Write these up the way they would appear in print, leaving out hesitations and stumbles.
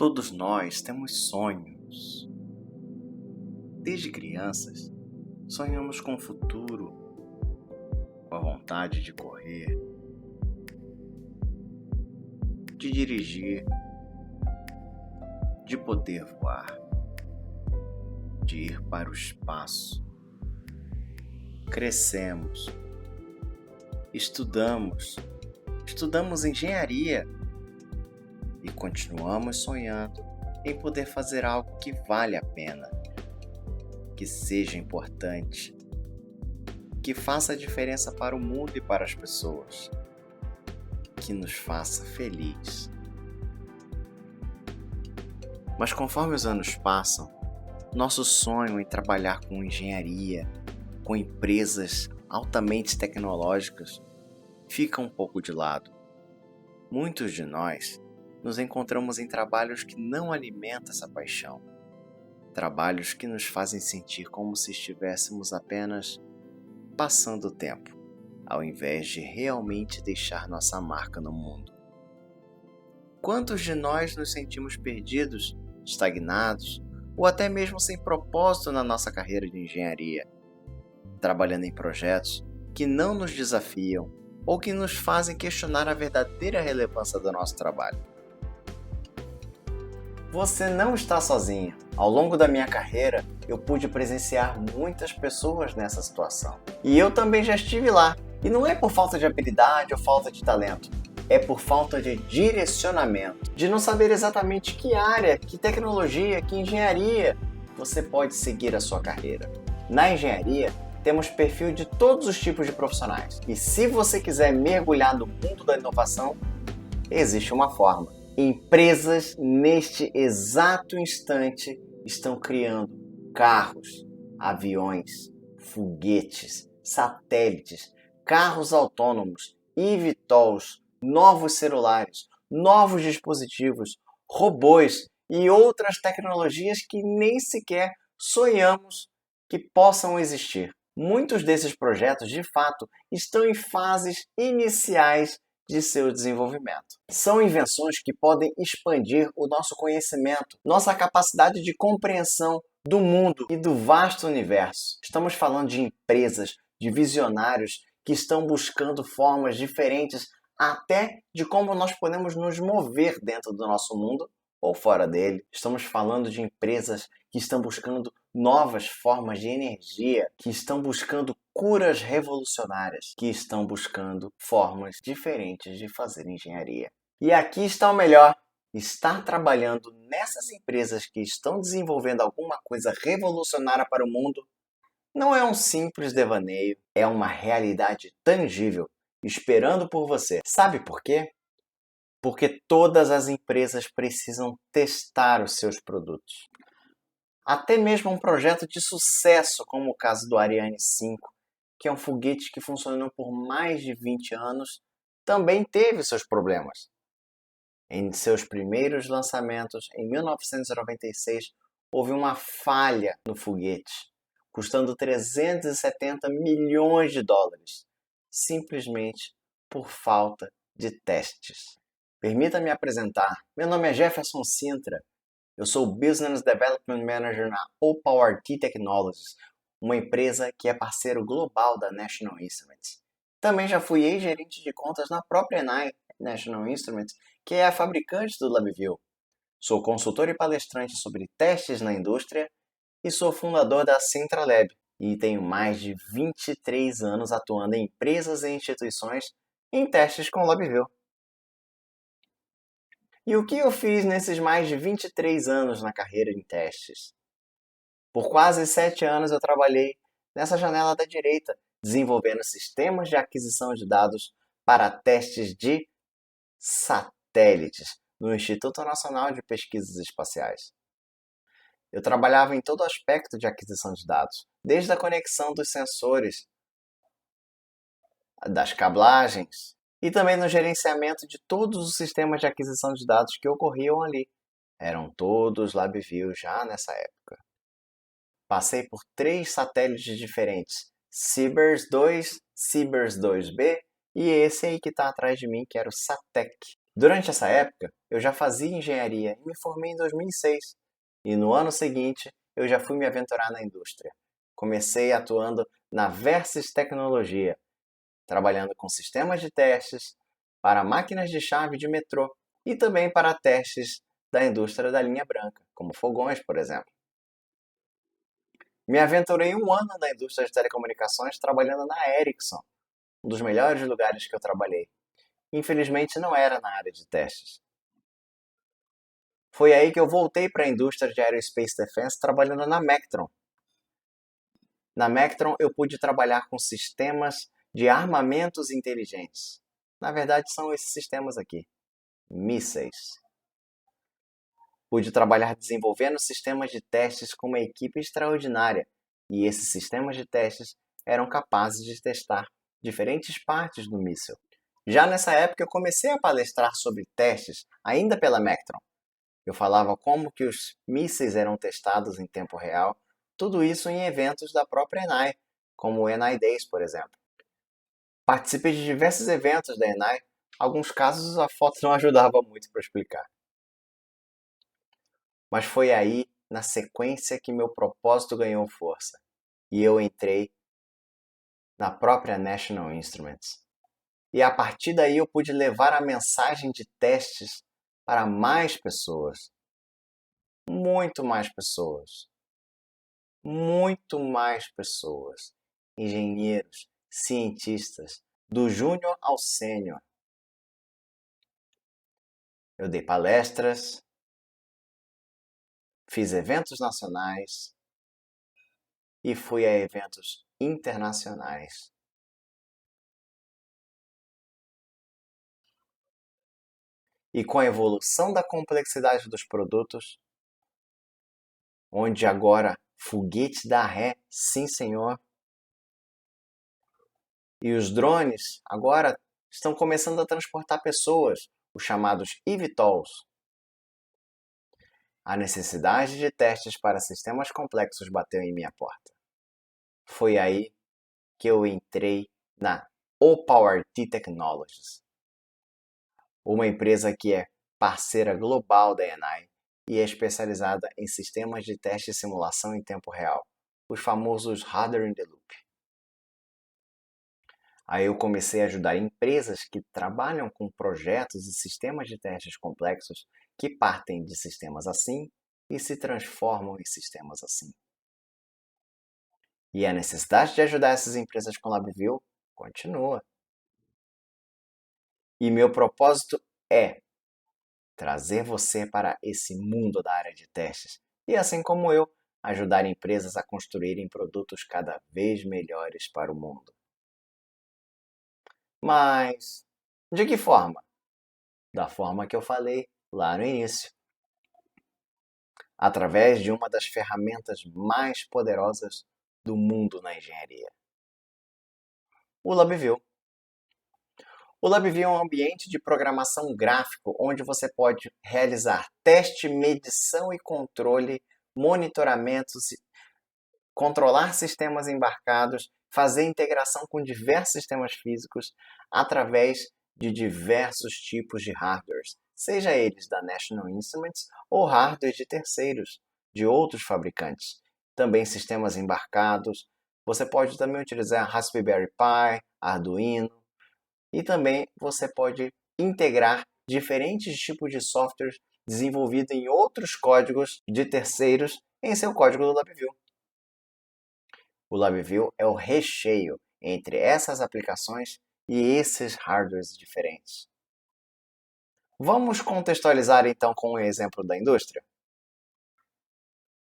Todos nós temos sonhos. Desde crianças, sonhamos com o futuro, com a vontade de correr, de dirigir, de poder voar, de ir para o espaço. Crescemos, estudamos engenharia e continuamos sonhando em poder fazer algo que vale a pena, que seja importante, que faça a diferença para o mundo e para as pessoas, que nos faça feliz. Mas conforme os anos passam, nosso sonho em trabalhar com engenharia, com empresas altamente tecnológicas, fica um pouco de lado. Muitos de nós nos encontramos em trabalhos que não alimentam essa paixão. Trabalhos que nos fazem sentir como se estivéssemos apenas passando o tempo, ao invés de realmente deixar nossa marca no mundo. Quantos de nós nos sentimos perdidos, estagnados, ou até mesmo sem propósito na nossa carreira de engenharia, trabalhando em projetos que não nos desafiam ou que nos fazem questionar a verdadeira relevância do nosso trabalho? Você não está sozinho. Ao longo da minha carreira, eu pude presenciar muitas pessoas nessa situação. E eu também já estive lá. E não é por falta de habilidade ou falta de talento. É por falta de direcionamento. De não saber exatamente que área, que tecnologia, que engenharia você pode seguir a sua carreira. Na engenharia, temos perfil de todos os tipos de profissionais. E se você quiser mergulhar no mundo da inovação, existe uma forma. Empresas, neste exato instante, estão criando carros, aviões, foguetes, satélites, carros autônomos, eVTOLs, novos celulares, novos dispositivos, robôs e outras tecnologias que nem sequer sonhamos que possam existir. Muitos desses projetos, de fato, estão em fases iniciais de seu desenvolvimento. São invenções que podem expandir o nosso conhecimento, nossa capacidade de compreensão do mundo e do vasto universo. Estamos falando de empresas, de visionários que estão buscando formas diferentes até de como nós podemos nos mover dentro do nosso mundo ou fora dele. Estamos falando de empresas que estão buscando novas formas de energia, que estão buscando curas revolucionárias, que estão buscando formas diferentes de fazer engenharia. E aqui está o melhor: estar trabalhando nessas empresas que estão desenvolvendo alguma coisa revolucionária para o mundo não é um simples devaneio, é uma realidade tangível, esperando por você. Sabe por quê? Porque todas as empresas precisam testar os seus produtos. Até mesmo um projeto de sucesso, como o caso do Ariane 5, que é um foguete que funcionou por mais de 20 anos, também teve seus problemas. Em seus primeiros lançamentos, em 1996, houve uma falha no foguete, custando 370 milhões de dólares, simplesmente por falta de testes. Permita-me apresentar. Meu nome é Jefferson Sintra. Eu sou Business Development Manager na OPowerT Technologies, uma empresa que é parceiro global da National Instruments. Também já fui ex-gerente de contas na própria National Instruments, que é a fabricante do LabVIEW. Sou consultor e palestrante sobre testes na indústria e sou fundador da Sintra Lab e tenho mais de 23 anos atuando em empresas e instituições em testes com LabVIEW. E o que eu fiz nesses mais de 23 anos na carreira em testes? Por quase 7 anos eu trabalhei nessa janela da direita, desenvolvendo sistemas de aquisição de dados para testes de satélites no Instituto Nacional de Pesquisas Espaciais. Eu trabalhava em todo aspecto de aquisição de dados, desde a conexão dos sensores, das cablagens, e também no gerenciamento de todos os sistemas de aquisição de dados que ocorriam ali. Eram todos LabVIEW já nessa época. Passei por 3 satélites diferentes, CBERS 2, CBERS 2B e esse aí que está atrás de mim, que era o SATEC. Durante essa época, eu já fazia engenharia e me formei em 2006. E no ano seguinte, eu já fui me aventurar na indústria. Comecei atuando na Versys Tecnologia, trabalhando com sistemas de testes para máquinas de chave de metrô e também para testes da indústria da linha branca, como fogões, por exemplo. Me aventurei um ano na indústria de telecomunicações trabalhando na Ericsson, um dos melhores lugares que eu trabalhei. Infelizmente não era na área de testes. Foi aí que eu voltei para a indústria de Aerospace Defense trabalhando na Mectron. Na Mectron eu pude trabalhar com sistemas de armamentos inteligentes. Na verdade são esses sistemas aqui, mísseis. Pude trabalhar desenvolvendo sistemas de testes com uma equipe extraordinária, e esses sistemas de testes eram capazes de testar diferentes partes do míssil. Já nessa época eu comecei a palestrar sobre testes, ainda pela Mectron. Eu falava como que os mísseis eram testados em tempo real, tudo isso em eventos da própria ENAI, como o ENAI Days, por exemplo. Participei de diversos eventos da ENAI, alguns casos a foto não ajudava muito para explicar. Mas foi aí, na sequência, que meu propósito ganhou força, e eu entrei na própria National Instruments. E a partir daí eu pude levar a mensagem de testes para mais pessoas, muito mais pessoas. Muito mais pessoas, engenheiros, cientistas, do júnior ao sênior. Eu dei palestras, fiz eventos nacionais e fui a eventos internacionais. E com a evolução da complexidade dos produtos, onde agora foguete dá ré, sim senhor, e os drones agora estão começando a transportar pessoas, os chamados eVTOLs. A necessidade de testes para sistemas complexos bateu em minha porta. Foi aí que eu entrei na OPowerT Technologies, uma empresa que é parceira global da ENAI e é especializada em sistemas de teste e simulação em tempo real, os famosos Hardware in the Loop. Aí eu comecei a ajudar empresas que trabalham com projetos e sistemas de testes complexos que partem de sistemas assim e se transformam em sistemas assim. E a necessidade de ajudar essas empresas com LabVIEW continua. E meu propósito é trazer você para esse mundo da área de testes e, assim como eu, ajudar empresas a construírem produtos cada vez melhores para o mundo. Mas de que forma? Da forma que eu falei lá no início. Através de uma das ferramentas mais poderosas do mundo na engenharia. O LabVIEW. O LabVIEW é um ambiente de programação gráfico onde você pode realizar teste, medição e controle, monitoramentos, controlar sistemas embarcados, fazer integração com diversos sistemas físicos através de diversos tipos de hardwares, seja eles da National Instruments ou hardware de terceiros, de outros fabricantes. Também sistemas embarcados. Você pode também utilizar Raspberry Pi, Arduino, e também você pode integrar diferentes tipos de softwares desenvolvidos em outros códigos de terceiros em seu código do LabVIEW. O LabVIEW é o recheio entre essas aplicações e esses hardwares diferentes. Vamos contextualizar então com um exemplo da indústria?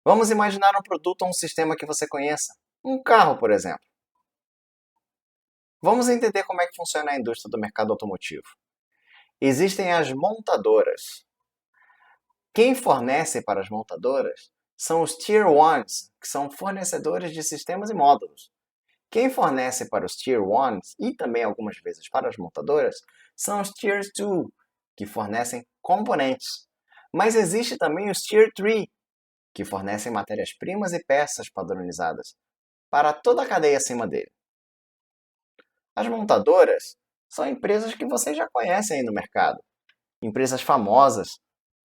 Vamos imaginar um produto ou um sistema que você conheça. Um carro, por exemplo. Vamos entender como é que funciona a indústria do mercado automotivo. Existem as montadoras. Quem fornece para as montadoras são os Tier 1s, que são fornecedores de sistemas e módulos. Quem fornece para os Tier 1s e também algumas vezes para as montadoras são os Tier 2, que fornecem componentes. Mas existe também os Tier 3, que fornecem matérias-primas e peças padronizadas para toda a cadeia acima dele. As montadoras são empresas que vocês já conhecem aí no mercado. empresas famosas,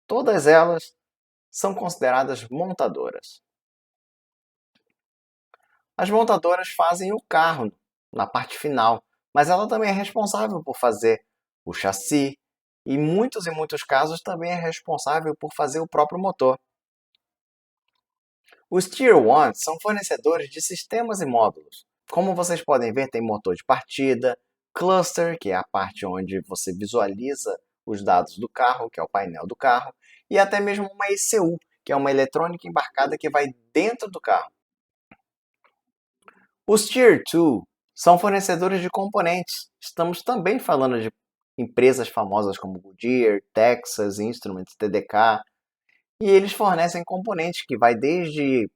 todas elas são consideradas montadoras. As montadoras fazem o carro na parte final, mas ela também é responsável por fazer o chassi e, em muitos casos, também é responsável por fazer o próprio motor. Os Tier 1 são fornecedores de sistemas e módulos. Como vocês podem ver, tem motor de partida, cluster, que é a parte onde você visualiza os dados do carro, que é o painel do carro, e até mesmo uma ECU, que é uma eletrônica embarcada que vai dentro do carro. Os Tier 2 são fornecedores de componentes. Estamos também falando de empresas famosas como Goodyear, Texas Instruments, TDK, e eles fornecem componentes que vai desde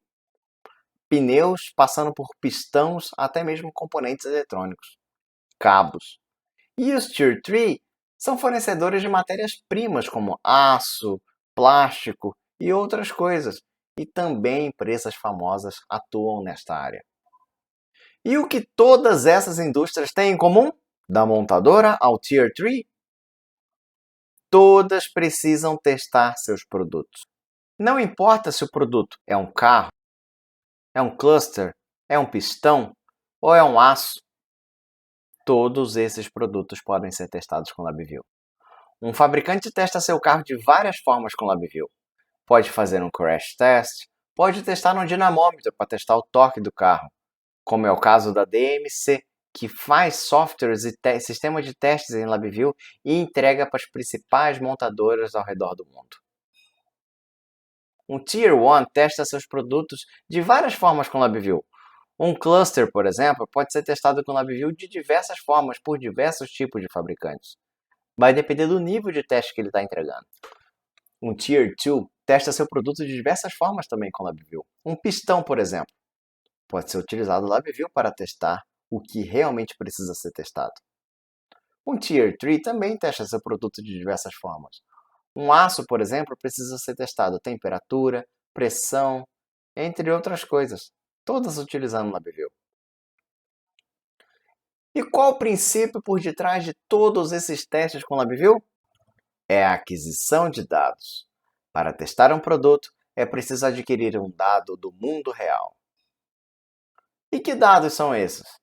pneus, passando por pistões, até mesmo componentes eletrônicos, cabos. E os Tier 3 são fornecedores de matérias-primas como aço, plástico e outras coisas. E também empresas famosas atuam nesta área. E o que todas essas indústrias têm em comum? Da montadora ao Tier 3? Todas precisam testar seus produtos. Não importa se o produto é um carro, é um cluster, é um pistão ou é um aço, todos esses produtos podem ser testados com LabVIEW. Um fabricante testa seu carro de várias formas com LabVIEW. Pode fazer um crash test, pode testar no dinamômetro para testar o torque do carro, como é o caso da DMC, que faz softwares e sistemas de testes em LabVIEW e entrega para as principais montadoras ao redor do mundo. Um Tier 1 testa seus produtos de várias formas com LabVIEW. Um cluster, por exemplo, pode ser testado com LabVIEW de diversas formas por diversos tipos de fabricantes. Vai depender do nível de teste que ele está entregando. Um Tier 2 testa seu produto de diversas formas também com LabVIEW. Um pistão, por exemplo, pode ser utilizado o LabVIEW para testar o que realmente precisa ser testado. Um Tier 3 também testa seu produto de diversas formas. Um aço, por exemplo, precisa ser testado temperatura, pressão, entre outras coisas, todas utilizando o LabVIEW. E qual o princípio por detrás de todos esses testes com LabVIEW? É a aquisição de dados. Para testar um produto, é preciso adquirir um dado do mundo real. E que dados são esses?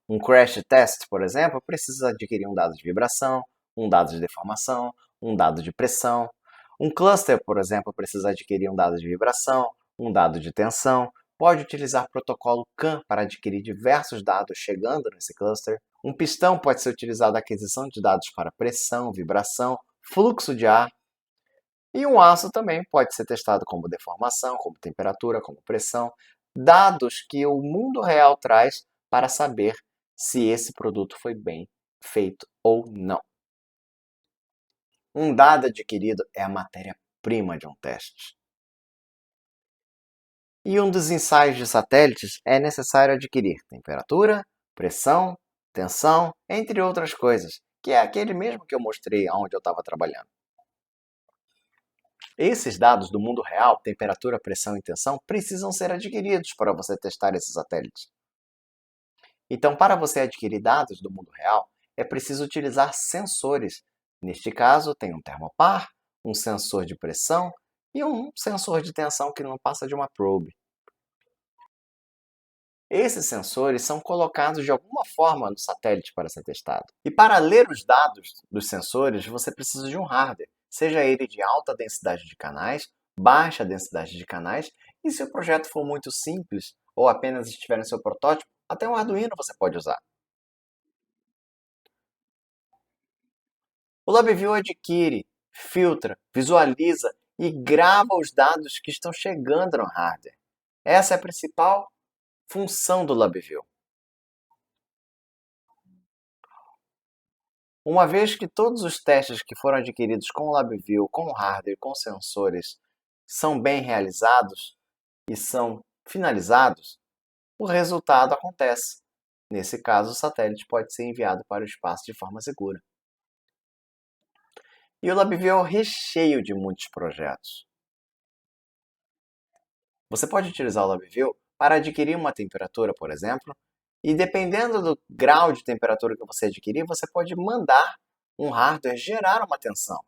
Um crash test, por exemplo, precisa adquirir um dado de vibração, um dado de deformação, um dado de pressão. Um cluster, por exemplo, precisa adquirir um dado de vibração, um dado de tensão. Pode utilizar protocolo CAN para adquirir diversos dados chegando nesse cluster. Um pistão pode ser utilizado a aquisição de dados para pressão, vibração, fluxo de ar. E um aço também pode ser testado como deformação, como temperatura, como pressão. Dados que o mundo real traz para saber se esse produto foi bem feito ou não. Um dado adquirido é a matéria-prima de um teste. E um dos ensaios de satélites é necessário adquirir temperatura, pressão, tensão, entre outras coisas, que é aquele mesmo que eu mostrei onde eu estava trabalhando. Esses dados do mundo real, temperatura, pressão e tensão, precisam ser adquiridos para você testar esses satélites. Então, para você adquirir dados do mundo real, é preciso utilizar sensores. Neste caso, tem um termopar, um sensor de pressão e um sensor de tensão que não passa de uma probe. Esses sensores são colocados de alguma forma no satélite para ser testado. E para ler os dados dos sensores, você precisa de um hardware, seja ele de alta densidade de canais, baixa densidade de canais, e se o projeto for muito simples ou apenas estiver no seu protótipo, até um Arduino você pode usar. O LabVIEW adquire, filtra, visualiza e grava os dados que estão chegando no hardware. Essa é a principal função do LabVIEW. Uma vez que todos os testes que foram adquiridos com o LabVIEW, com o hardware, com sensores, são bem realizados e são finalizados, o resultado acontece. Nesse caso, o satélite pode ser enviado para o espaço de forma segura. E o LabVIEW é recheio de muitos projetos. Você pode utilizar o LabVIEW para adquirir uma temperatura, por exemplo, e dependendo do grau de temperatura que você adquirir, você pode mandar um hardware gerar uma tensão.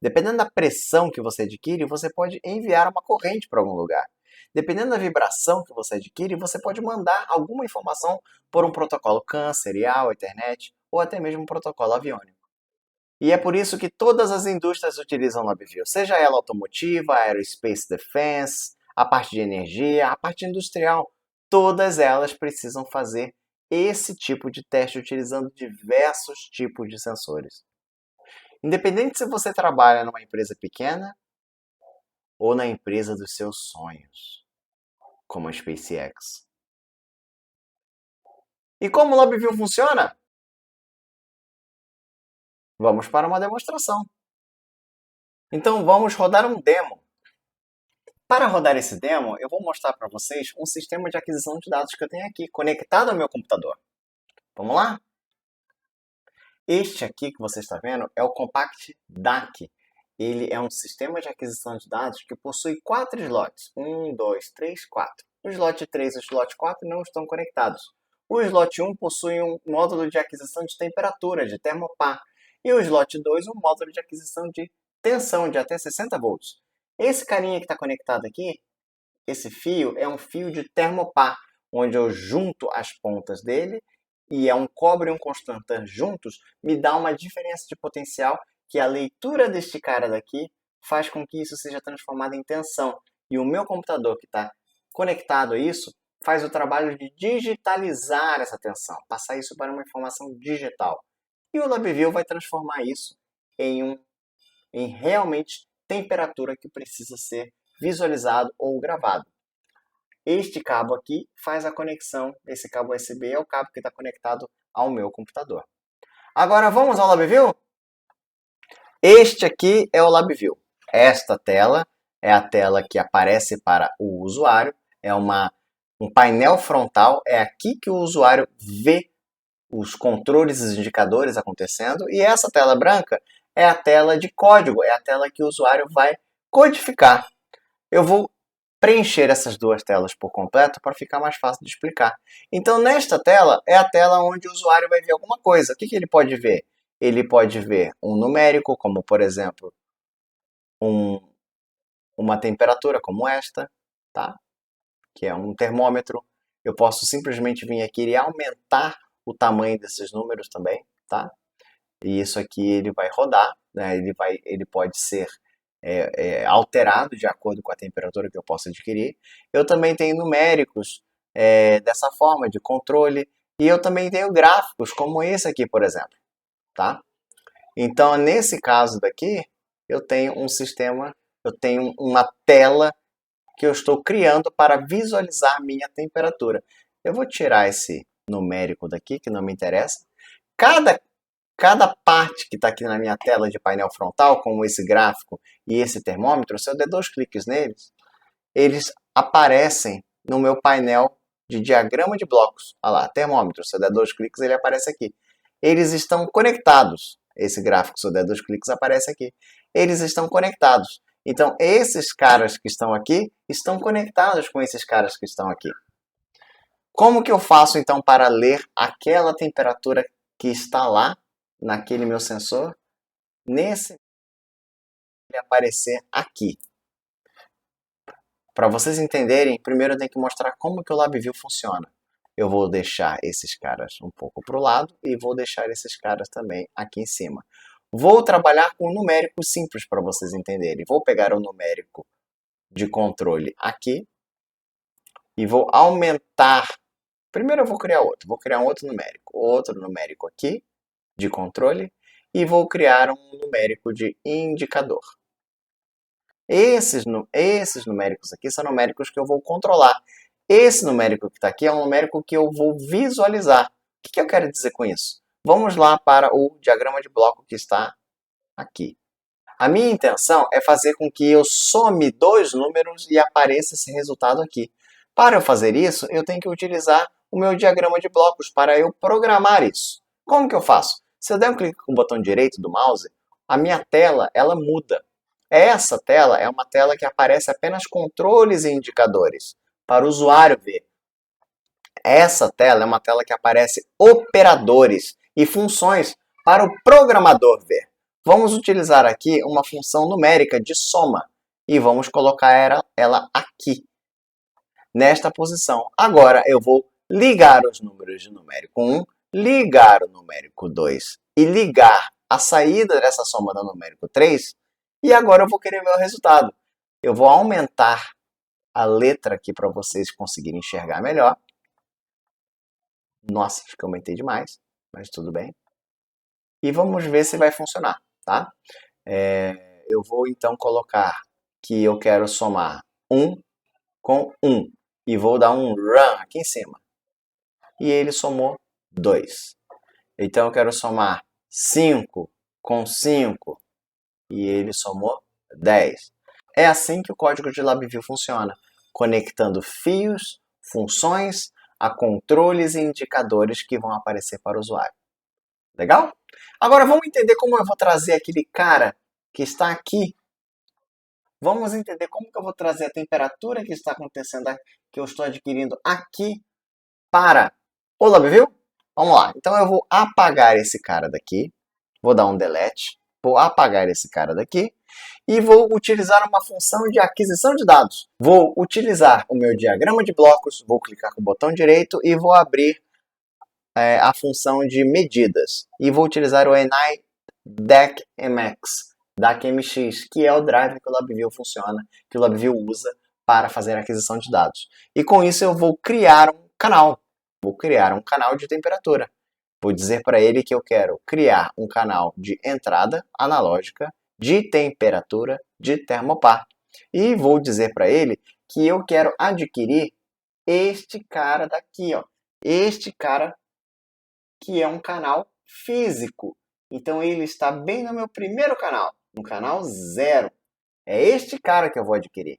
Dependendo da pressão que você adquire, você pode enviar uma corrente para algum lugar. Dependendo da vibração que você adquire, você pode mandar alguma informação por um protocolo CAN, serial, Ethernet ou até mesmo um protocolo aviônico. E é por isso que todas as indústrias utilizam LabVIEW, seja ela automotiva, aerospace defense, a parte de energia, a parte industrial. Todas elas precisam fazer esse tipo de teste utilizando diversos tipos de sensores. Independente se você trabalha numa empresa pequena ou na empresa dos seus sonhos, como a SpaceX. E como o LabVIEW funciona? Vamos para uma demonstração. Então vamos rodar um demo. Para rodar esse demo, eu vou mostrar para vocês um sistema de aquisição de dados que eu tenho aqui, conectado ao meu computador. Vamos lá? Este aqui que você está vendo é o Compact DAC. Ele é um sistema de aquisição de dados que possui 4 slots. 1, 2, 3, 4. O slot 3 e o slot 4 não estão conectados. O slot 1 possui um módulo de aquisição de temperatura, de termopar. E o slot 2 um módulo de aquisição de tensão, de até 60 volts. Esse carinha que está conectado aqui, esse fio, é um fio de termopar, onde eu junto as pontas dele e é um cobre e um constantan juntos, me dá uma diferença de potencial que a leitura deste cara daqui faz com que isso seja transformado em tensão. E o meu computador que está conectado a isso faz o trabalho de digitalizar essa tensão, passar isso para uma informação digital. E o LabVIEW vai transformar isso em realmente temperatura que precisa ser visualizado ou gravado. Este cabo aqui faz a conexão, esse cabo USB é o cabo que está conectado ao meu computador. Agora vamos ao LabVIEW? Este aqui é o LabVIEW. Esta tela é a tela que aparece para o usuário, é um painel frontal, é aqui que o usuário vê os controles e os indicadores acontecendo, e essa tela branca é a tela de código, é a tela que o usuário vai codificar. Eu vou preencher essas duas telas por completo para ficar mais fácil de explicar. Então, nesta tela é a tela onde o usuário vai ver alguma coisa. O que ele pode ver? Ele pode ver um numérico, como por exemplo, uma temperatura como esta, tá? Que é um termômetro. Eu posso simplesmente vir aqui e aumentar o tamanho desses números também, tá? E isso aqui ele vai rodar, né? Ele pode ser alterado de acordo com a temperatura que eu posso adquirir. Eu também tenho numéricos dessa forma, de controle, e eu também tenho gráficos, como esse aqui, por exemplo. Tá? Então, nesse caso daqui, eu tenho um sistema, eu tenho uma tela que eu estou criando para visualizar minha temperatura. Eu vou tirar esse numérico daqui, que não me interessa. Cada parte que está aqui na minha tela de painel frontal, como esse gráfico e esse termômetro, se eu der 2 cliques neles, eles aparecem no meu painel de diagrama de blocos. Olha lá, termômetro, se eu der 2 cliques, ele aparece aqui. Eles estão conectados. Esse gráfico, se eu der 2 cliques, aparece aqui. Eles estão conectados. Então, esses caras que estão aqui estão conectados com esses caras que estão aqui. Como que eu faço, então, para ler aquela temperatura que está lá, naquele meu sensor, nesse aparecer aqui? Para vocês entenderem, primeiro eu tenho que mostrar como que o LabVIEW funciona. Eu vou deixar esses caras um pouco para o lado e vou deixar esses caras também aqui em cima. Vou trabalhar com um numérico simples para vocês entenderem. Vou pegar o numérico de controle aqui e vou aumentar. Primeiro eu vou criar outro. Vou criar um outro numérico aqui de controle e vou criar um numérico de indicador. Esses numéricos aqui são numéricos que eu vou controlar. Esse numérico que está aqui é um numérico que eu vou visualizar. O que eu quero dizer com isso? Vamos lá para o diagrama de bloco que está aqui. A minha intenção é fazer com que eu some 2 números e apareça esse resultado aqui. Para eu fazer isso, eu tenho que utilizar o meu diagrama de blocos para eu programar isso. Como que eu faço? Se eu der um clique com o botão direito do mouse, a minha tela ela muda. Essa tela é uma tela que aparece apenas controles e indicadores para o usuário ver. Essa tela é uma tela que aparece operadores e funções para o programador ver. Vamos utilizar aqui uma função numérica de soma e vamos colocar ela aqui, nesta posição. Agora eu vou ligar os números de numérico 1, ligar o numérico 2 e ligar a saída dessa soma do numérico 3. E agora eu vou querer ver o resultado. Eu vou aumentar a letra aqui para vocês conseguirem enxergar melhor. Nossa, acho que eu aumentei demais, mas tudo bem. E vamos ver se vai funcionar, tá? Eu vou então colocar que eu quero somar 1 com 1. E vou dar um run aqui em cima. E ele somou 2. Então eu quero somar 5 com 5. E ele somou 10. É assim que o código de LabVIEW funciona, conectando fios, funções, a controles e indicadores que vão aparecer para o usuário. Legal? Agora vamos entender como eu vou trazer aquele cara que está aqui. Vamos entender como que eu vou trazer a temperatura que está acontecendo, que eu estou adquirindo aqui para o LabVIEW. Vamos lá. Então eu vou apagar esse cara daqui. Vou dar um delete. Vou apagar esse cara daqui. E vou utilizar uma função de aquisição de dados. Vou utilizar o meu diagrama de blocos. Vou clicar com o botão direito e vou abrir a função de medidas. E vou utilizar o NI DACMX, DACMX, que é o drive que o LabVIEW funciona, que o LabVIEW usa para fazer a aquisição de dados. E com isso eu vou criar um canal. Vou criar um canal de temperatura. Vou dizer para ele que eu quero criar um canal de entrada analógica de temperatura de termopar. E vou dizer para ele que eu quero adquirir este cara daqui, ó. Este cara que é um canal físico. Então ele está bem no meu primeiro canal, no canal 0. É este cara que eu vou adquirir.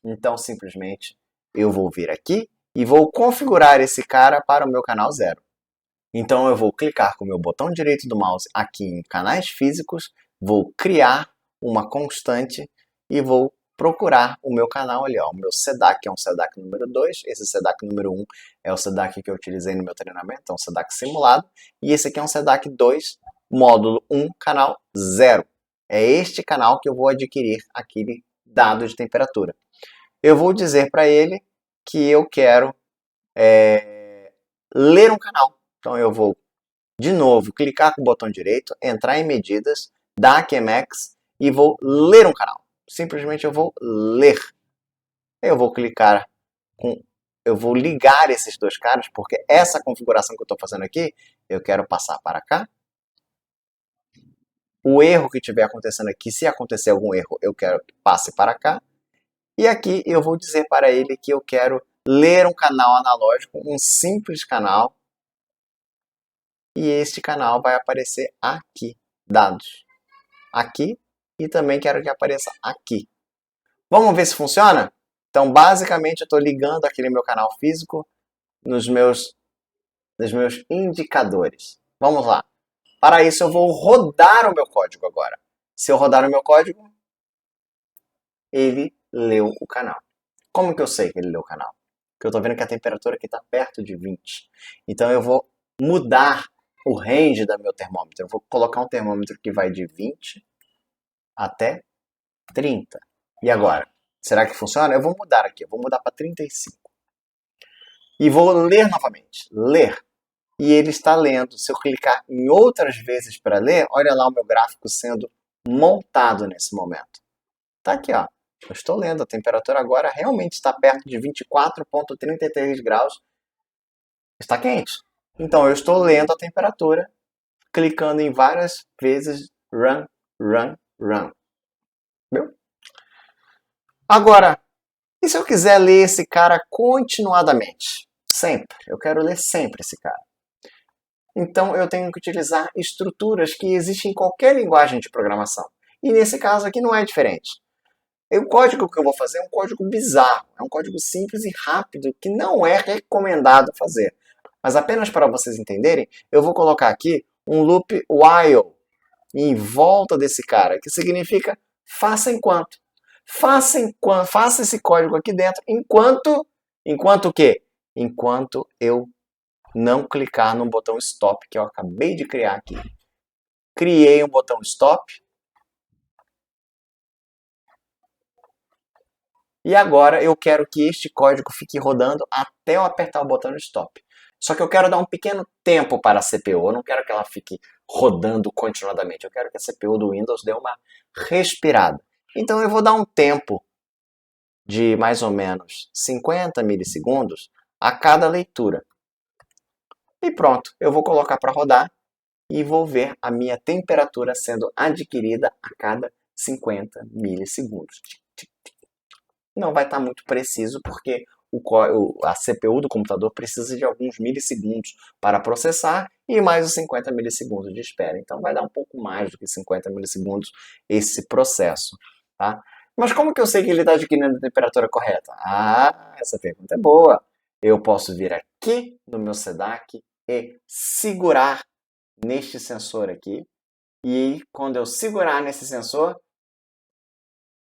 Então simplesmente eu vou vir aqui e vou configurar esse cara para o meu canal 0. Então eu vou clicar com o meu botão direito do mouse aqui em canais físicos, vou criar uma constante e vou procurar o meu canal ali, ó, o meu SEDAC é um SEDAC número 2, esse SEDAC número 1 é o SEDAC que eu utilizei no meu treinamento, é um SEDAC simulado, e esse aqui é um SEDAC 2, módulo 1, canal 0. É este canal que eu vou adquirir aquele dado de temperatura. Eu vou dizer para ele que eu quero ler um canal. Então eu vou, de novo, clicar com o botão direito, entrar em medidas, dar QMX e vou ler um canal. Simplesmente eu vou ler. Eu vou clicar eu vou ligar esses dois caras, porque essa configuração que eu estou fazendo aqui, eu quero passar para cá. O erro que estiver acontecendo aqui, se acontecer algum erro, eu quero que passe para cá. E aqui eu vou dizer para ele que eu quero ler um canal analógico, um simples canal. E este canal vai aparecer aqui, dados. Aqui, e também quero que apareça aqui. Vamos ver se funciona? Então, basicamente, eu estou ligando aquele meu canal físico nos meus indicadores. Vamos lá. Para isso, eu vou rodar o meu código agora. Se eu rodar o meu código, ele leu o canal. Como que eu sei que ele leu o canal? Porque eu estou vendo que a temperatura aqui está perto de 20. Então, eu vou mudar o range do meu termômetro. Eu vou colocar um termômetro que vai de 20 até 30. E agora? Será que funciona? Eu vou mudar aqui. Eu vou mudar para 35. E vou ler novamente. Ler. E ele está lendo. Se eu clicar em outras vezes para ler, olha lá o meu gráfico sendo montado nesse momento. Tá aqui, ó. Eu estou lendo. A temperatura agora realmente está perto de 24,33 graus. Está quente. Então, eu estou lendo a temperatura, clicando em várias vezes run, run, run. Viu? Agora, e se eu quiser ler esse cara continuadamente? Sempre. Eu quero ler sempre esse cara. Então, eu tenho que utilizar estruturas que existem em qualquer linguagem de programação. E nesse caso aqui não é diferente. O código que eu vou fazer é um código bizarro. É um código simples e rápido que não é recomendado fazer. Mas apenas para vocês entenderem, eu vou colocar aqui um loop while em volta desse cara, que significa faça enquanto. Faça esse código aqui dentro enquanto o quê? Enquanto eu não clicar no botão stop que eu acabei de criar aqui. criei um botão stop. E agora eu quero que este código fique rodando até eu apertar o botão stop. Só que eu quero dar um pequeno tempo para a CPU, eu não quero que ela fique rodando continuadamente, eu quero que a CPU do Windows dê uma respirada. Então eu vou dar um tempo de mais ou menos 50 milissegundos a cada leitura. E pronto, eu vou colocar para rodar e vou ver a minha temperatura sendo adquirida a cada 50 milissegundos. Não vai estar muito preciso porque a CPU do computador precisa de alguns milissegundos para processar e mais os 50 milissegundos de espera. Então vai dar um pouco mais do que 50 milissegundos esse processo. Tá? Mas como que eu sei que ele está adquirindo a temperatura correta? Ah, essa pergunta é boa. Eu posso vir aqui no meu SEDAC e segurar neste sensor aqui. E quando eu segurar nesse sensor,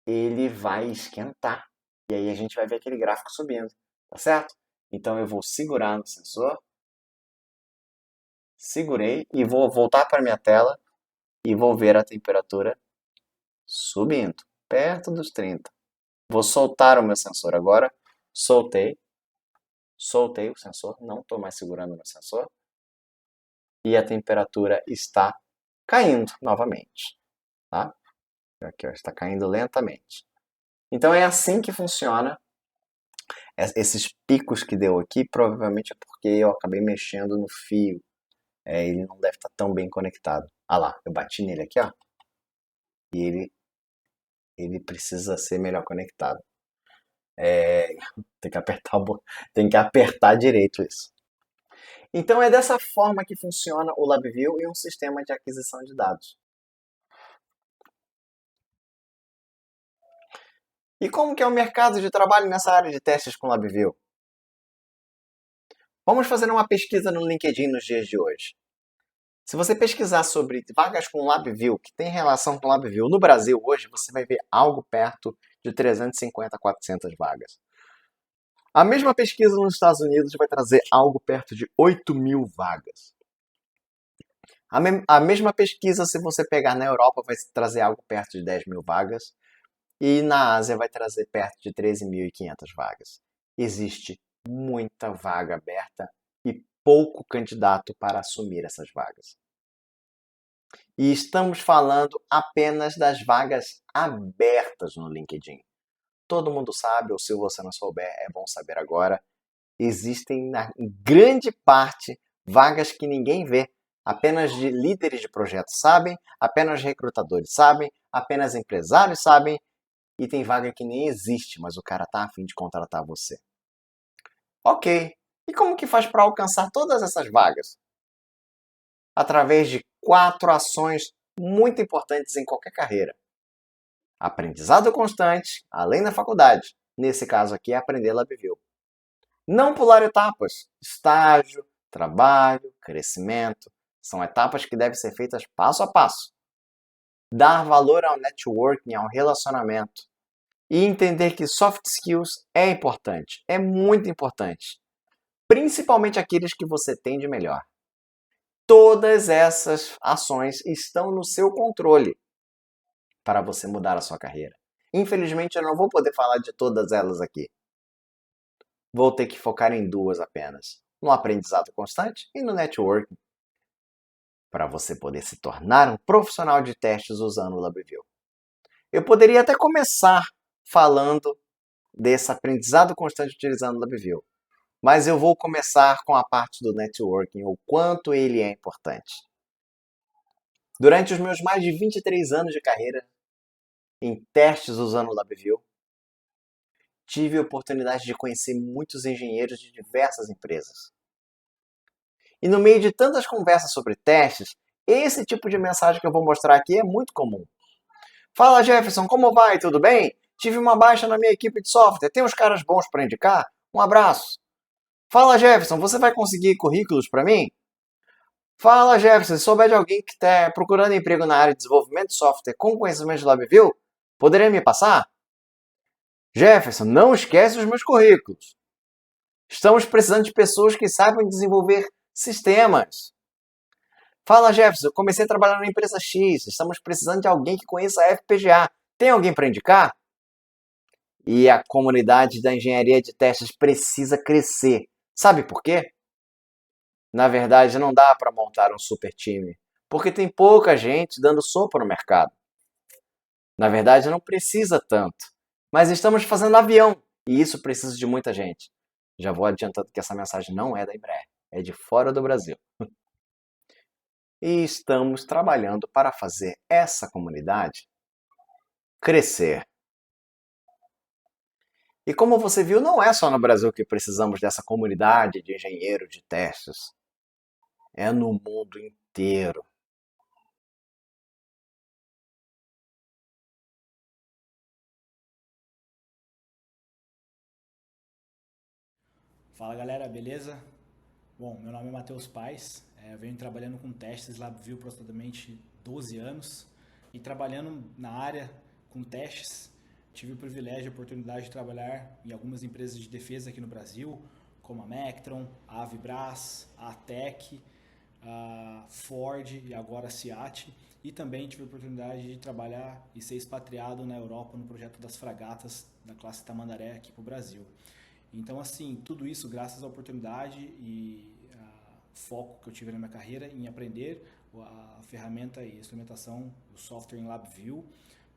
ele vai esquentar. E aí a gente vai ver aquele gráfico subindo, tá certo? Então eu vou segurar no sensor, segurei e vou voltar para minha tela e vou ver a temperatura subindo, perto dos 30. Vou soltar o meu sensor agora, soltei o sensor, não estou mais segurando o meu sensor e a temperatura está caindo novamente, tá? Aqui, ó, está caindo lentamente. Então é assim que funciona. Esses picos que deu aqui provavelmente é porque eu acabei mexendo no fio. Ele não deve estar tão bem conectado. Ah lá, eu bati nele aqui, ó. E ele precisa ser melhor conectado. Tem que apertar direito isso. Então é dessa forma que funciona o LabVIEW e um sistema de aquisição de dados. E como que é o mercado de trabalho nessa área de testes com LabVIEW? Vamos fazer uma pesquisa no LinkedIn nos dias de hoje. Se você pesquisar sobre vagas com LabVIEW, que tem relação com LabVIEW no Brasil hoje, você vai ver algo perto de 350 a 400 vagas. A mesma pesquisa nos Estados Unidos vai trazer algo perto de 8.000 vagas. A mesma pesquisa, se você pegar na Europa, vai trazer algo perto de 10.000 vagas. E na Ásia vai trazer perto de 13.500 vagas. Existe muita vaga aberta e pouco candidato para assumir essas vagas. E estamos falando apenas das vagas abertas no LinkedIn. Todo mundo sabe, ou se você não souber, é bom saber agora. Existem, na grande parte, vagas que ninguém vê. Apenas de líderes de projetos sabem, apenas recrutadores sabem, apenas empresários sabem. E tem vaga que nem existe, mas o cara tá a fim de contratar você. Ok. E como que faz para alcançar todas essas vagas? Através de 4 ações muito importantes em qualquer carreira. Aprendizado constante, além da faculdade. Nesse caso aqui é aprender LabVIEW. Não pular etapas. Estágio, trabalho, crescimento. São etapas que devem ser feitas passo a passo. Dar valor ao networking, ao relacionamento. E entender que soft skills é importante, é muito importante. Principalmente aqueles que você tem de melhor. Todas essas ações estão no seu controle para você mudar a sua carreira. Infelizmente, eu não vou poder falar de todas elas aqui. Vou ter que focar em 2 apenas. No aprendizado constante e no networking. Para você poder se tornar um profissional de testes usando o LabVIEW. Eu poderia até começar falando desse aprendizado constante utilizando o LabVIEW. Mas eu vou começar com a parte do networking, o quanto ele é importante. Durante os meus mais de 23 anos de carreira em testes usando o LabVIEW, tive a oportunidade de conhecer muitos engenheiros de diversas empresas. E no meio de tantas conversas sobre testes, esse tipo de mensagem que eu vou mostrar aqui é muito comum. Fala, Jefferson, como vai? Tudo bem? Tive uma baixa na minha equipe de software. Tem uns caras bons para indicar? Um abraço. Fala, Jefferson, você vai conseguir currículos para mim? Fala, Jefferson, se souber de alguém que está procurando emprego na área de desenvolvimento de software com conhecimento de LabVIEW, poderia me passar? Jefferson, não esquece os meus currículos. Estamos precisando de pessoas que saibam desenvolver sistemas. Fala, Jefferson, eu comecei a trabalhar na empresa X, estamos precisando de alguém que conheça a FPGA. Tem alguém para indicar? E a comunidade da engenharia de testes precisa crescer. Sabe por quê? Na verdade, não dá para montar um super time, porque tem pouca gente dando sopa no mercado. Na verdade, não precisa tanto. Mas estamos fazendo avião e isso precisa de muita gente. Já vou adiantando que essa mensagem não é da Embraer, é de fora do Brasil. E estamos trabalhando para fazer essa comunidade crescer. E como você viu, não é só no Brasil que precisamos dessa comunidade de engenheiros de testes. É no mundo inteiro. Fala galera, beleza? Bom, meu nome é Matheus Paes, eu venho trabalhando com testes LabVIEW por aproximadamente 12 anos e trabalhando na área com testes, tive o privilégio e a oportunidade de trabalhar em algumas empresas de defesa aqui no Brasil, como a Mectron, a Avibras, a ATEC, a Ford e agora a Seat, e também tive a oportunidade de trabalhar e ser expatriado na Europa no projeto das fragatas da classe Tamandaré aqui para o Brasil. Então, assim, tudo isso graças à oportunidade e foco que eu tive na minha carreira em aprender a ferramenta e a instrumentação, o software em LabVIEW,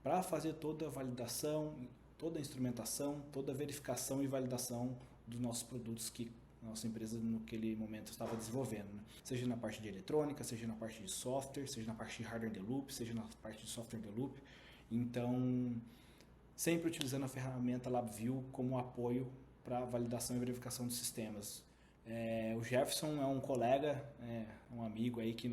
para fazer toda a validação, toda a instrumentação, toda a verificação e validação dos nossos produtos que a nossa empresa naquele momento estava desenvolvendo, né? Seja na parte de eletrônica, seja na parte de software, seja na parte de hardware in the loop, seja na parte de software in the loop. Então, sempre utilizando a ferramenta LabVIEW como apoio para validação e verificação dos sistemas. O Jefferson é um colega, um amigo aí que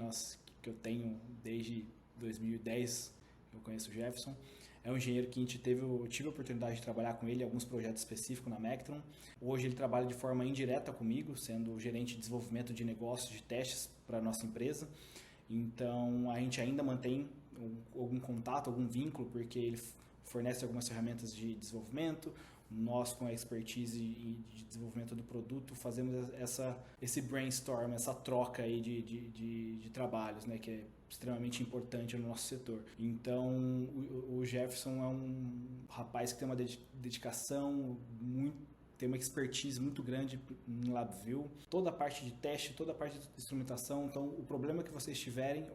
eu tenho desde 2010, eu conheço o Jefferson. É um engenheiro que eu tive a oportunidade de trabalhar com ele em alguns projetos específicos na Mectron. Hoje ele trabalha de forma indireta comigo, sendo gerente de desenvolvimento de negócios, de testes para a nossa empresa. Então a gente ainda mantém algum contato, algum vínculo, porque ele fornece algumas ferramentas de desenvolvimento. Nós, com a expertise de desenvolvimento do produto, fazemos esse brainstorm, essa troca aí de trabalhos, né, que é extremamente importante no nosso setor. Então, o Jefferson é um rapaz que tem uma dedicação muito, tem uma expertise muito grande em LabVIEW, toda a parte de teste, toda a parte de instrumentação. Então, o problema que vocês tiverem,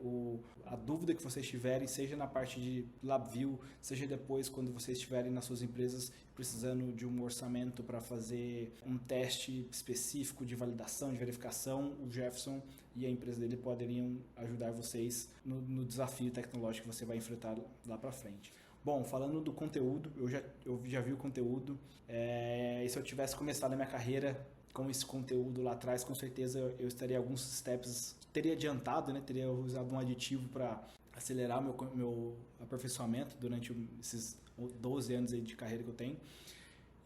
a dúvida que vocês tiverem, seja na parte de LabVIEW, seja depois quando vocês estiverem nas suas empresas precisando de um orçamento para fazer um teste específico de validação, de verificação, o Jefferson e a empresa dele poderiam ajudar vocês no desafio tecnológico que você vai enfrentar lá para frente. Bom, falando do conteúdo, eu já vi o conteúdo, e se eu tivesse começado a minha carreira com esse conteúdo lá atrás, com certeza eu estaria alguns steps, teria adiantado, né? Teria usado um aditivo para acelerar meu aperfeiçoamento durante esses 12 anos aí de carreira que eu tenho.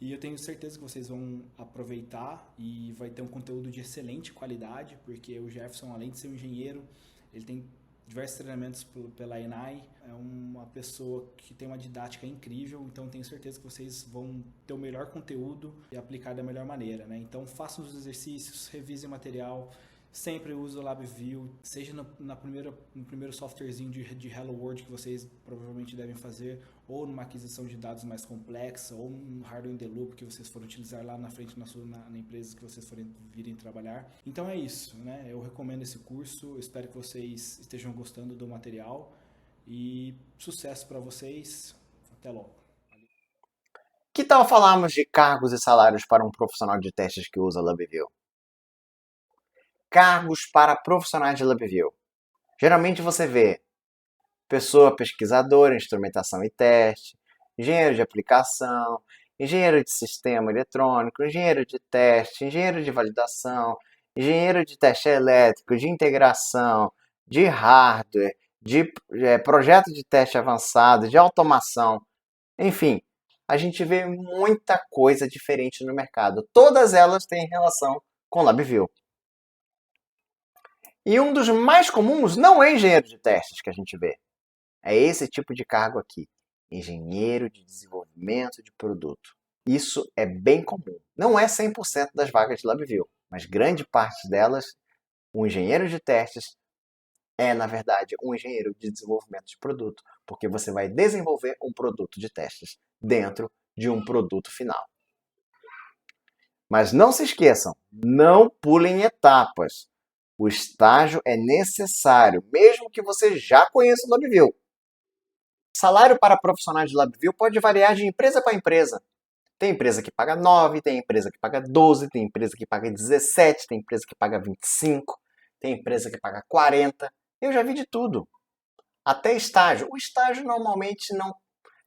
E eu tenho certeza que vocês vão aproveitar e vai ter um conteúdo de excelente qualidade, porque o Jefferson, além de ser um engenheiro, ele tem diversos treinamentos pela ENAI, é uma pessoa que tem uma didática incrível, então tenho certeza que vocês vão ter o melhor conteúdo e aplicar da melhor maneira, né? Então façam os exercícios, revisem o material, sempre use o LabVIEW, seja no primeiro softwarezinho de Hello World que vocês provavelmente devem fazer, ou numa aquisição de dados mais complexa, ou num hardware in the loop que vocês forem utilizar lá na frente na empresa que vocês forem virem trabalhar. Então é isso, né? Eu recomendo esse curso, espero que vocês estejam gostando do material e sucesso para vocês. Até logo. Que tal falarmos de cargos e salários para um profissional de testes que usa LabVIEW? Cargos para profissionais de LabVIEW. Geralmente você vê pessoa pesquisadora, instrumentação e teste, engenheiro de aplicação, engenheiro de sistema eletrônico, engenheiro de teste, engenheiro de validação, engenheiro de teste elétrico, de integração, de hardware, de projeto de teste avançado, de automação. Enfim, a gente vê muita coisa diferente no mercado. Todas elas têm relação com LabVIEW. E um dos mais comuns não é engenheiro de testes que a gente vê. É esse tipo de cargo aqui, engenheiro de desenvolvimento de produto. Isso é bem comum. Não é 100% das vagas de LabVIEW, mas grande parte delas, o engenheiro de testes é, na verdade, um engenheiro de desenvolvimento de produto, porque você vai desenvolver um produto de testes dentro de um produto final. Mas não se esqueçam, não pulem etapas. O estágio é necessário, mesmo que você já conheça o LabVIEW. Salário para profissionais de LabVIEW pode variar de empresa para empresa. Tem empresa que paga 9, tem empresa que paga 12, tem empresa que paga 17, tem empresa que paga 25, tem empresa que paga 40. Eu já vi de tudo. Até estágio. O estágio normalmente não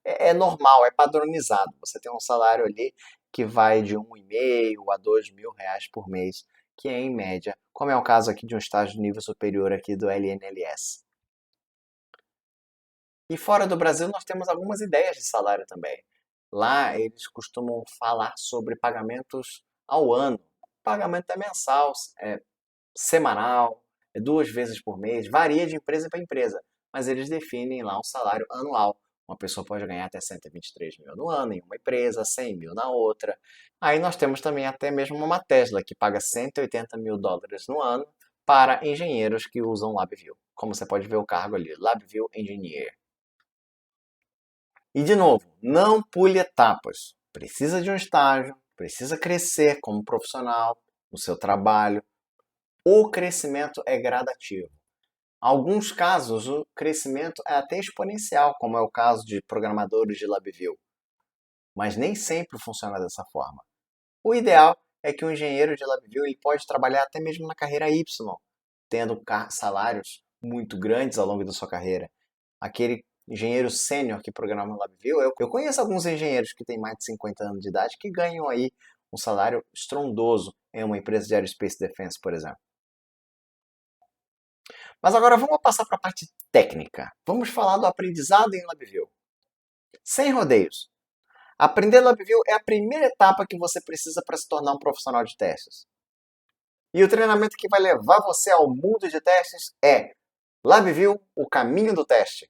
é normal, é padronizado. Você tem um salário ali que vai de R$ 1.500 a R$ 2.000 por mês, que é em média, como é o caso aqui de um estágio de nível superior aqui do LNLS. E fora do Brasil nós temos algumas ideias de salário também. Lá eles costumam falar sobre pagamentos ao ano. O pagamento é mensal, é semanal, é 2 vezes por mês, varia de empresa para empresa, mas eles definem lá um salário anual. Uma pessoa pode ganhar até 123 mil no ano em uma empresa, 100 mil na outra. Aí nós temos também até mesmo uma Tesla que paga 180 mil dólares no ano para engenheiros que usam LabVIEW. Como você pode ver o cargo ali, LabVIEW Engineer. E de novo, não pule etapas. Precisa de um estágio, precisa crescer como profissional no seu trabalho. O crescimento é gradativo. Em alguns casos, o crescimento é até exponencial, como é o caso de programadores de LabVIEW. Mas nem sempre funciona dessa forma. O ideal é que o engenheiro de LabVIEW ele pode trabalhar até mesmo na carreira Y, tendo salários muito grandes ao longo da sua carreira. Aquele engenheiro sênior que programa no LabVIEW, eu conheço alguns engenheiros que têm mais de 50 anos de idade que ganham aí um salário estrondoso em uma empresa de Aerospace Defense, por exemplo. Mas agora vamos passar para a parte técnica. Vamos falar do aprendizado em LabVIEW. Sem rodeios. Aprender LabVIEW é a primeira etapa que você precisa para se tornar um profissional de testes. E o treinamento que vai levar você ao mundo de testes é LabVIEW, o caminho do teste.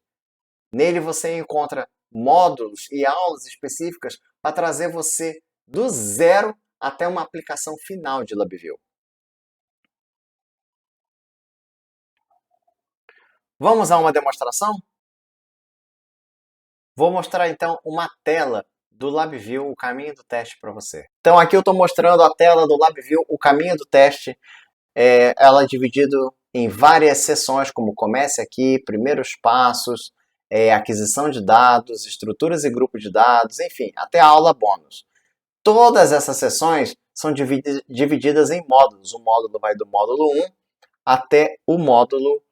Nele você encontra módulos e aulas específicas para trazer você do zero até uma aplicação final de LabVIEW. Vamos a uma demonstração? Vou mostrar então uma tela do LabVIEW, o caminho do teste para você. Então aqui eu estou mostrando a tela do LabVIEW, o caminho do teste. Ela é dividida em várias seções, como comece aqui, primeiros passos, aquisição de dados, estruturas e grupos de dados, enfim, até a aula bônus. Todas essas seções são divididas em módulos. O módulo vai do módulo 1 até o módulo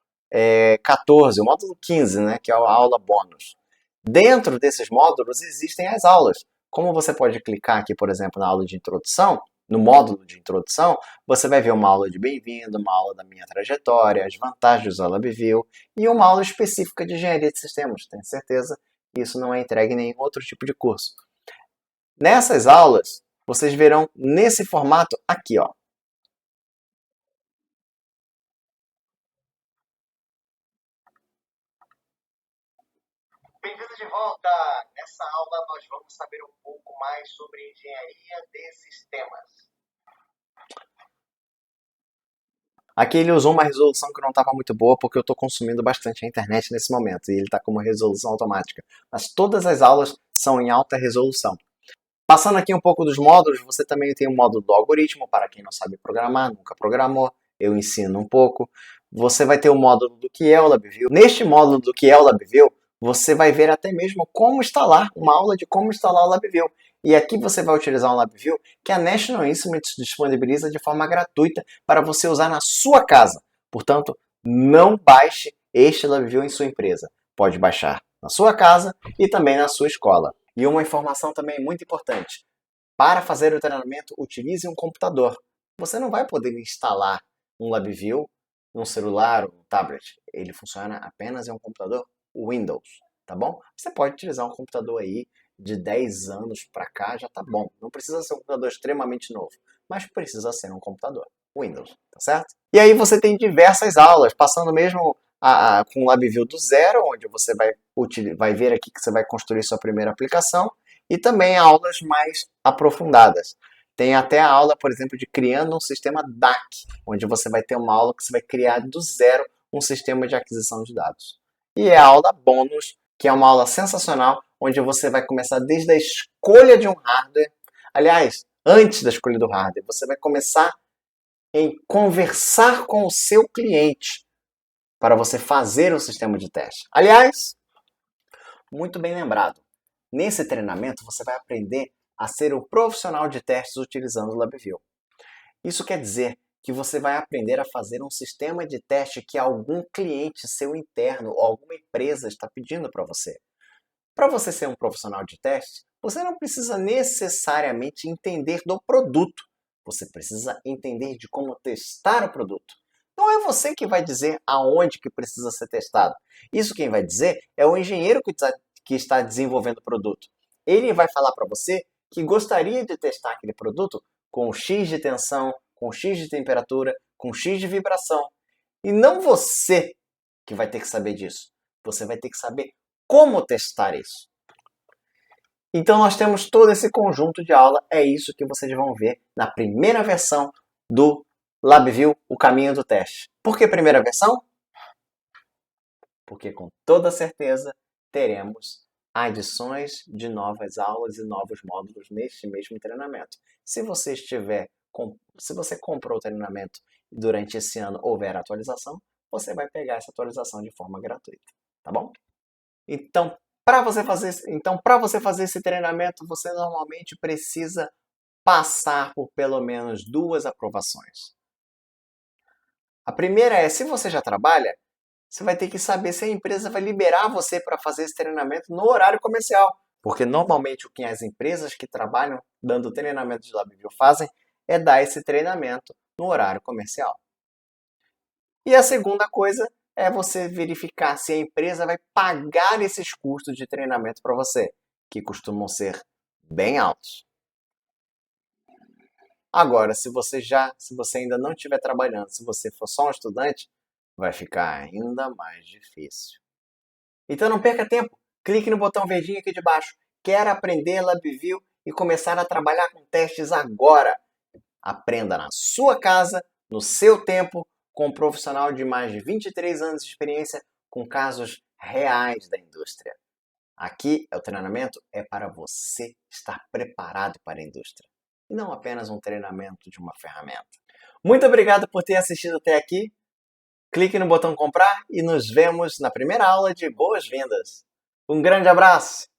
14, o módulo 15, né, que é a aula bônus. Dentro desses módulos existem as aulas. Como você pode clicar aqui, por exemplo, na aula de introdução, no módulo de introdução, você vai ver uma aula de bem-vindo, uma aula da minha trajetória, as vantagens de usar LabVIEW e uma aula específica de engenharia de sistemas. Tenho certeza que isso não é entregue em nenhum outro tipo de curso. Nessas aulas, vocês verão nesse formato aqui, ó. Bem-vindos de volta! Nessa aula nós vamos saber um pouco mais sobre engenharia de sistemas. Aqui ele usou uma resolução que não estava muito boa porque eu estou consumindo bastante a internet nesse momento e ele está com uma resolução automática. Mas todas as aulas são em alta resolução. Passando aqui um pouco dos módulos, você também tem o módulo do algoritmo, para quem não sabe programar, nunca programou, eu ensino um pouco. Você vai ter o módulo do que é o LabVIEW. Neste módulo do que é o LabVIEW, você vai ver até mesmo como instalar, uma aula de como instalar o LabVIEW. E aqui você vai utilizar um LabVIEW que a National Instruments disponibiliza de forma gratuita para você usar na sua casa. Portanto, não baixe este LabVIEW em sua empresa. Pode baixar na sua casa e também na sua escola. E uma informação também muito importante. Para fazer o treinamento, utilize um computador. Você não vai poder instalar um LabVIEW num celular ou um tablet. Ele funciona apenas em um computador Windows, tá bom? Você pode utilizar um computador aí de 10 anos para cá, já tá bom. Não precisa ser um computador extremamente novo, mas precisa ser um computador Windows, tá certo? E aí você tem diversas aulas, passando mesmo com o LabVIEW do zero, onde você vai ver aqui que você vai construir sua primeira aplicação, e também aulas mais aprofundadas. Tem até a aula, por exemplo, de criando um sistema DAC, onde você vai ter uma aula que você vai criar do zero um sistema de aquisição de dados. E é a aula bônus, que é uma aula sensacional, onde você vai começar desde a escolha de um hardware. Aliás, antes da escolha do hardware, você vai começar em conversar com o seu cliente para você fazer o sistema de teste. Aliás, muito bem lembrado. Nesse treinamento, você vai aprender a ser um profissional de testes utilizando o LabVIEW. Isso quer dizer que você vai aprender a fazer um sistema de teste que algum cliente seu interno ou alguma empresa está pedindo para você. Para você ser um profissional de teste, você não precisa necessariamente entender do produto. Você precisa entender de como testar o produto. Não é você que vai dizer aonde que precisa ser testado. Isso quem vai dizer é o engenheiro que está desenvolvendo o produto. Ele vai falar para você que gostaria de testar aquele produto com X de tensão, com X de temperatura, com X de vibração. E não você que vai ter que saber disso. Você vai ter que saber como testar isso. Então nós temos todo esse conjunto de aula, é isso que vocês vão ver na primeira versão do LabVIEW, o caminho do teste. Por que primeira versão? Porque com toda certeza teremos adições de novas aulas e novos módulos neste mesmo treinamento. Se você comprou o treinamento e durante esse ano houver atualização, você vai pegar essa atualização de forma gratuita, tá bom? Então, para você fazer esse treinamento, você normalmente precisa passar por pelo menos 2 aprovações. A primeira é, se você já trabalha, você vai ter que saber se a empresa vai liberar você para fazer esse treinamento no horário comercial. Porque normalmente o que as empresas que trabalham dando treinamento de LabVIEW fazem é dar esse treinamento no horário comercial. E a segunda coisa é você verificar se a empresa vai pagar esses custos de treinamento para você, que costumam ser bem altos. Agora, se você ainda não estiver trabalhando, se você for só um estudante, vai ficar ainda mais difícil. Então não perca tempo, clique no botão verdinho aqui de baixo. Quer aprender LabVIEW e começar a trabalhar com testes agora? Aprenda na sua casa, no seu tempo, com um profissional de mais de 23 anos de experiência, com casos reais da indústria. Aqui, o treinamento é para você estar preparado para a indústria, e não apenas um treinamento de uma ferramenta. Muito obrigado por ter assistido até aqui. Clique no botão comprar e nos vemos na primeira aula de boas-vindas. Um grande abraço!